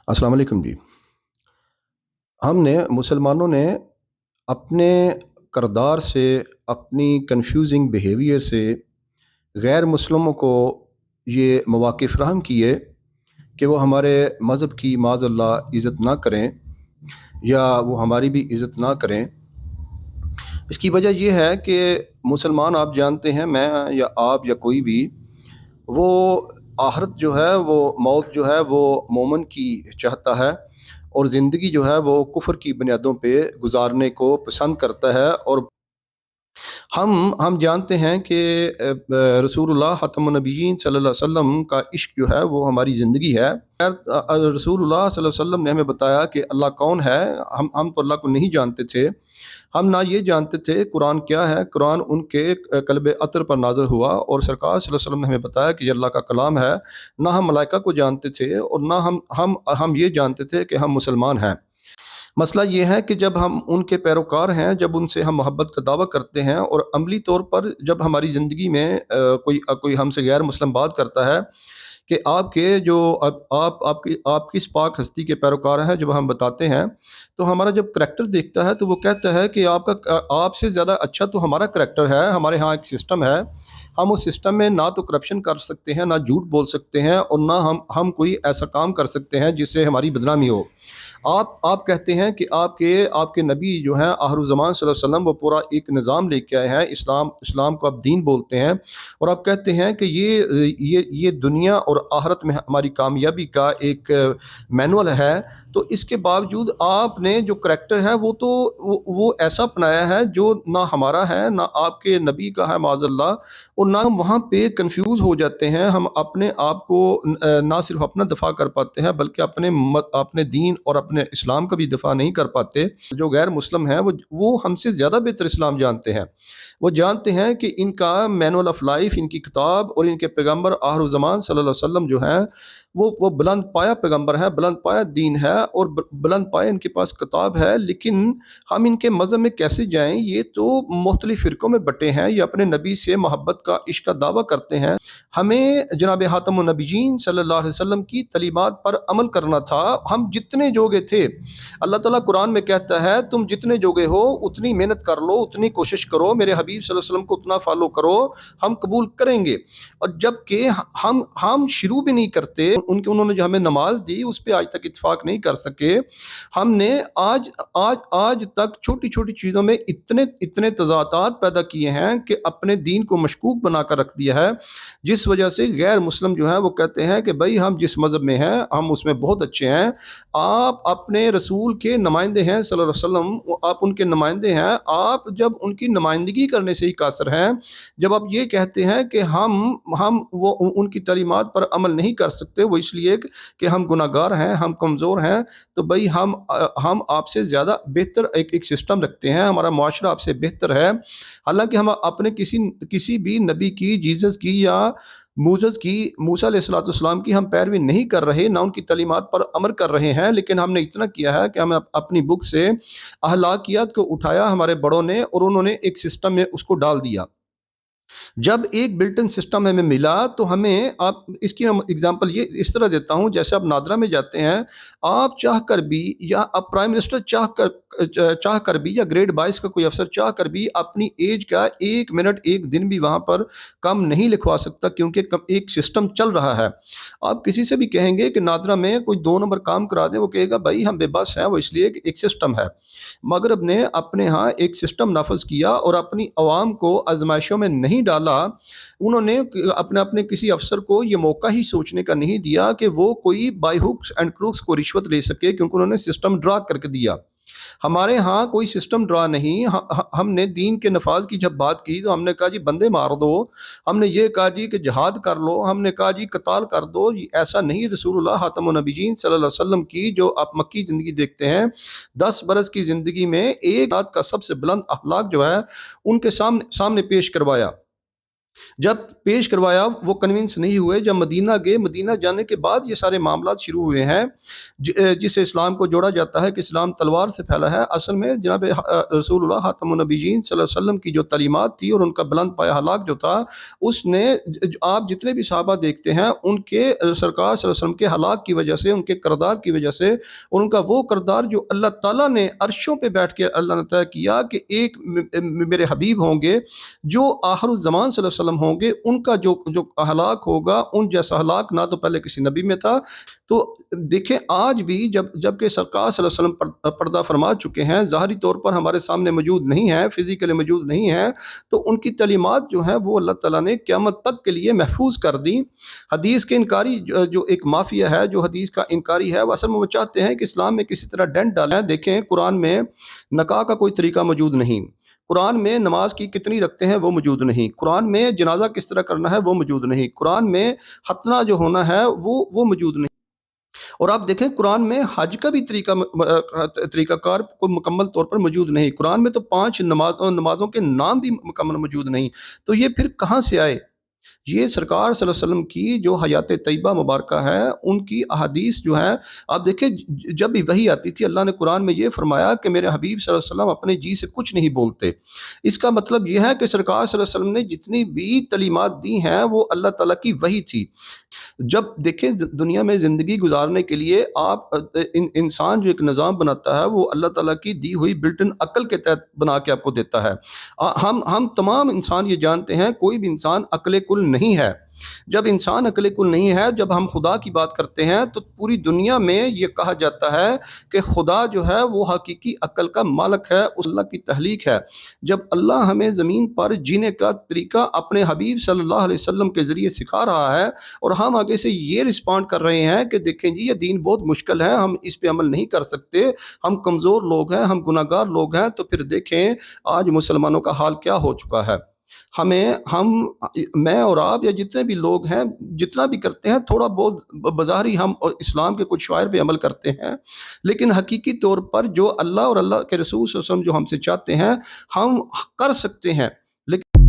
अस्सलाम वालेकुम जी। हमने मुसलमानों ने अपने किरदार से, अपनी कन्फ्यूजिंग बिहेवियर से गैर मुस्लिमों को ये मौक़े फ़राहम किए कि वो हमारे मज़हब की माज़अल्लाह इज़्ज़त ना करें या वो हमारी भी इज़्ज़त ना करें। इसकी वजह ये है कि मुसलमान, आप जानते हैं, मैं या आप या कोई भी, वो आखिरत जो है, वो मौत जो है वो मोमिन की चाहता है, और ज़िंदगी जो है वो कुफ्र की बुनियादों पे गुजारने को पसंद करता है। और हम जानते हैं कि रसूलुल्लाह खतमुन नबिय्यीन सल्लल्लाहु अलैहि वसल्लम का इश्क जो है वो हमारी ज़िंदगी है। रसूलुल्लाह सल्लल्लाहु अलैहि वसल्लम ने हमें बताया कि अल्लाह कौन है। हम तो अल्लाह को नहीं जानते थे। हम ना ये जानते थे कुरान क्या है। कुरान उनके क़ल्ब अतर पर नाज़िल हुआ, और सरकार सल्लल्लाहु अलैहि वसल्लम ने हमें बताया कि ये अल्लाह का कलाम है। ना हम मलाइका को जानते थे, और ना हम ये जानते थे कि हम मुसलमान हैं। मसला ये है कि जब हम उनके पैरोकार हैं, जब उनसे हम मोहब्बत का दावा करते हैं, और अमली तौर पर जब हमारी ज़िंदगी में कोई हमसे गैर मुस्लिम बात करता है कि आपके जो आप किस पाक हस्ती के पैरोकार हैं, जब हम बताते हैं, तो हमारा जब करैक्टर देखता है तो वो कहता है कि आपसे ज़्यादा अच्छा तो हमारा करैक्टर है। हमारे यहाँ एक सिस्टम है, हम उस सिस्टम में ना तो करप्शन कर सकते हैं, ना झूठ बोल सकते हैं, और ना हम कोई ऐसा काम कर सकते हैं जिससे हमारी बदनामी हो। आप कहते हैं कि आपके आपके नबी जो हैं आखिरुज़्ज़मान सल्लल्लाहु अलैहि वसल्लम, वो पूरा एक निज़ाम लेके आए हैं, इस्लाम को आप दीन बोलते हैं, और आप कहते हैं कि ये दुनिया और आखिरत में हमारी कामयाबी का एक मैनुअल है। तो इसके बावजूद आपने जो करैक्टर है वो तो वो ऐसा अपनाया है जो ना हमारा है, ना आपके नबी का है माज़अल्लाह। और ना हम वहाँ पे कंफ्यूज हो जाते हैं। हम अपने आप को ना सिर्फ अपना दफा कर पाते हैं, बल्कि अपने दीन और अपने इस्लाम का भी दफा नहीं कर पाते। जो गैर मुस्लिम हैं वो हमसे ज़्यादा बेहतर इस्लाम जानते हैं। वो जानते हैं कि इनका मैनुअल ऑफ लाइफ, इनकी किताब और इनके पैगंबर आखिरुज़्ज़मान सल्लल्लाहु अलैहि वसल्लम जो हैं, वो बुलंद पाया पैगंबर है, बुलंद पाया दीन है, और बुलंद पाया इनके पास किताब है। लेकिन हम इनके मज़हब में कैसे जाएं? ये तो मुख्तलिफ़ फ़िरक़ों में बटे हैं। ये अपने नबी से मोहब्बत का, इश्क का दावा करते हैं। हमें जनाब खातमुन नबिय्यीन सल्लल्लाहु अलैहि वसल्लम की तलीमात पर अमल करना था। हम जितने जोगे थे, अल्लाह ताला कुरान में कहता है, तुम जितने जोगे हो उतनी मेहनत कर लो, उतनी कोशिश करो, मेरे हबीब सल्लल्लाहु अलैहि वसल्लम को उतना फॉलो करो, हम कबूल करेंगे। और जबकि हम शुरू भी नहीं करते, उन्होंने जो हमें नमाज दी उस पर आज तक इत्फाक नहीं कर सके। हमने आज आज आज तक छोटी छोटी चीज़ों में इतने इतने तज़ादात पैदा किए हैं कि अपने दीन को मशकूक बना कर रख दिया है, जिस वजह से गैर मुस्लिम जो है वो कहते हैं कि भाई हम जिस मज़हब में हैं हम उसमें बहुत अच्छे हैं। आप अपने रसूल के नुमाइंदे हैं सल्लल्लाहु अलैहि वसल्लम, आप उनके नुमाइंदे हैं। आप जब उनकी नुमाइंदगी करने से ही कासर हैं, जब आप ये कहते हैं कि हम वो उनकी तालीमात पर अमल नहीं कर सकते, वो इसलिए कि हम गुनाहगार हैं, हम कमज़ोर हैं, तो भाई हम आपसे ज़्यादा बेहतर एक सिस्टम रखते हैं, हमारा मुआशरा आपसे बेहतर है। हालांकि हम अपने किसी भी नबी की, जीसस की या मूसस की, मूसा अलैहिस्सलाम की हम पैरवी नहीं कर रहे, ना उनकी तालीमात पर अमल कर रहे हैं। लेकिन हमने इतना किया है कि हमें अपनी बुक से अहलाकियात को उठाया हमारे बड़ों ने, और उन्होंने एक सिस्टम में उसको डाल दिया। जब एक बिल्ट इन सिस्टम हमें मिला, तो हमें, आप इसकी हम एग्जांपल ये इस तरह देता हूँ, जैसे आप नादरा में जाते हैं, आप चाह कर भी, या आप प्राइम मिनिस्टर चाह कर भी, या ग्रेड 22 का कोई अफसर चाह कर भी अपनी एज का 1 मिनट 1 दिन भी वहाँ पर कम नहीं लिखवा सकता, क्योंकि एक सिस्टम चल रहा है। आप किसी से भी कहेंगे कि नादरा में कोई 2 नंबर काम करा दे, वो कहेगा भाई हम बेबस हैं, वो इसलिए कि एक सिस्टम है। मगरब ने अपने यहाँ एक सिस्टम नाफज किया और अपनी अवाम को आजमाइशों में नहीं डाला। उन्होंने अपने अपने किसी अफसर को ये मौका ही सोचने का नहीं दिया कि वो कोई बाय हुक्स एंड क्रूक्स को रिश्वत ले सके, क्योंकि उन्होंने सिस्टम ड्रा करके दिया। हमारे यहाँ कोई सिस्टम ड्रा नहीं। हमने दीन के नफाज की जब बात की तो हमने कहा जी बंदे मार दो, हमने ये कहा जी कि जिहाद कर लो, हमने कहा जी कताल कर दो। ऐसा नहीं। रसूलुल्लाह खातमुन नबिय्यीन सल्लल्लाहु अलैहि वसल्लम की जो आप मक्की ज़िंदगी देखते हैं, 10 बरस की ज़िंदगी में एक रात का सबसे बुलंद अखलाक जो है उनके सामने सामने पेश करवाया। جب پیش کروایا وہ کنونس نہیں ہوئے، جب مدینہ گئے، مدینہ جانے کے بعد یہ سارے معاملات شروع ہوئے ہیں جس سے اسلام کو جوڑا جاتا ہے کہ اسلام تلوار سے پھیلا ہے۔ اصل میں جناب رسول اللہ خاتم النبیین صلی اللہ علیہ وسلم کی جو تعلیمات تھی اور ان کا بلند پایہ ہلاک جو تھا، اس نے آپ جتنے بھی صحابہ دیکھتے ہیں ان کے سرکار صلی اللہ علیہ وسلم کے ہلاک کی وجہ سے، ان کے کردار کی وجہ سے، اور ان کا وہ کردار جو اللہ تعالیٰ نے عرشوں پہ بیٹھ کے اللہ نے طے کیا کہ ایک میرے حبیب ہوں گے جو آخر الزمان صلی اللہ علیہ وسلم ہوں گے، ان کا جو ہلاک ہوگا ان جیسا ہلاک نہ تو پہلے کسی نبی میں تھا۔ تو دیکھیں آج بھی جب کہ سرکار صلی اللہ علیہ وسلم پردہ فرما چکے ہیں، ظاہری طور پر ہمارے سامنے موجود نہیں ہیں، فزیکلی موجود نہیں ہیں، تو ان کی تعلیمات جو ہیں وہ اللہ تعالیٰ نے قیامت تک کے لیے محفوظ کر دی۔ حدیث کے انکاری جو ایک مافیا ہے جو حدیث کا انکاری ہے، وہ اصل میں وہ چاہتے ہیں کہ اسلام میں کسی طرح ڈنڈ ڈالیں۔ دیکھیں قرآن میں نکاح کا کوئی طریقہ موجود نہیں، قرآن میں نماز کی کتنی رکھتے ہیں وہ موجود نہیں، قرآن میں جنازہ کس طرح کرنا ہے وہ موجود نہیں، قرآن میں ختنہ جو ہونا ہے وہ موجود نہیں۔ اور آپ دیکھیں قرآن میں حج کا بھی طریقہ کار کوئی مکمل طور پر موجود نہیں، قرآن میں تو 5 نمازوں کے نام بھی مکمل موجود نہیں، تو یہ پھر کہاں سے آئے؟ یہ سرکار صلی اللہ علیہ وسلم کی جو حیات طیبہ مبارکہ ہے ان کی احادیث جو ہیں، آپ دیکھیں جب بھی وحی آتی تھی اللہ نے قرآن میں یہ فرمایا کہ میرے حبیب صلی اللہ علیہ وسلم اپنے جی سے کچھ نہیں بولتے۔ اس کا مطلب یہ ہے کہ سرکار صلی اللہ علیہ وسلم نے جتنی بھی تعلیمات دی ہیں وہ اللہ تعالیٰ کی وحی تھی۔ جب دیکھیں دنیا میں زندگی گزارنے کے لیے آپ انسان جو ایک نظام بناتا ہے وہ اللہ تعالیٰ کی دی ہوئی بلٹن عقل کے تحت بنا کے آپ کو دیتا ہے۔ ہم تمام انسان یہ جانتے ہیں کوئی بھی انسان عقل کل نہیں ہے۔ جب انسان عقل کل نہیں ہے، جب ہم خدا کی بات کرتے ہیں تو پوری دنیا میں یہ کہا جاتا ہے کہ خدا جو ہے وہ حقیقی عقل کا مالک ہے، اس اللہ کی تخلیق ہے۔ جب اللہ ہمیں زمین پر جینے کا طریقہ اپنے حبیب صلی اللہ علیہ وسلم کے ذریعے سکھا رہا ہے اور ہم آگے سے یہ رسپونڈ کر رہے ہیں کہ دیکھیں جی یہ دین بہت مشکل ہے، ہم اس پہ عمل نہیں کر سکتے، ہم کمزور لوگ ہیں، ہم گناہ گار لوگ ہیں، تو پھر دیکھیں آج مسلمانوں کا حال کیا ہو چکا ہے۔ میں اور آپ یا جتنے بھی لوگ ہیں جتنا بھی کرتے ہیں تھوڑا بہت بظاہری ہم اسلام کے کچھ شعائر پہ عمل کرتے ہیں، لیکن حقیقی طور پر جو اللہ اور اللہ کے رسول صلی اللہ علیہ وسلم جو ہم سے چاہتے ہیں ہم کر سکتے ہیں، لیکن